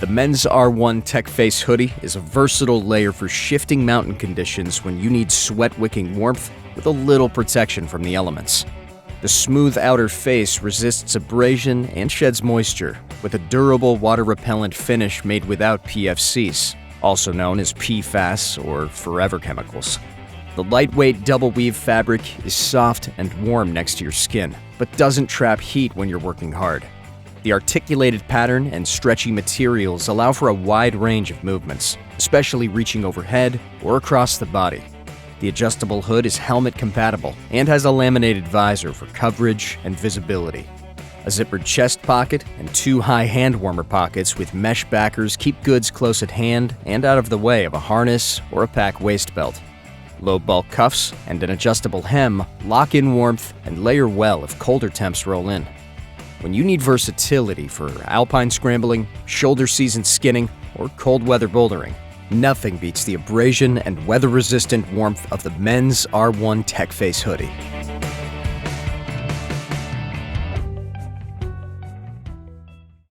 The men's R1 TechFace hoodie is a versatile layer for shifting mountain conditions when you need sweat-wicking warmth with a little protection from the elements. The smooth outer face resists abrasion and sheds moisture, with a durable water-repellent finish made without PFCs, also known as PFAS or forever chemicals. The lightweight double-weave fabric is soft and warm next to your skin, but doesn't trap heat when you're working hard. The articulated pattern and stretchy materials allow for a wide range of movements, especially reaching overhead or across the body. The adjustable hood is helmet compatible and has a laminated visor for coverage and visibility. A zippered chest pocket and two high hand warmer pockets with mesh backers keep goods close at hand and out of the way of a harness or a pack waist belt. Low bulk cuffs and an adjustable hem lock in warmth and layer well if colder temps roll in. When you need versatility for alpine scrambling, shoulder season skinning, or cold weather bouldering, nothing beats the abrasion and weather-resistant warmth of the men's R1 TechFace hoodie.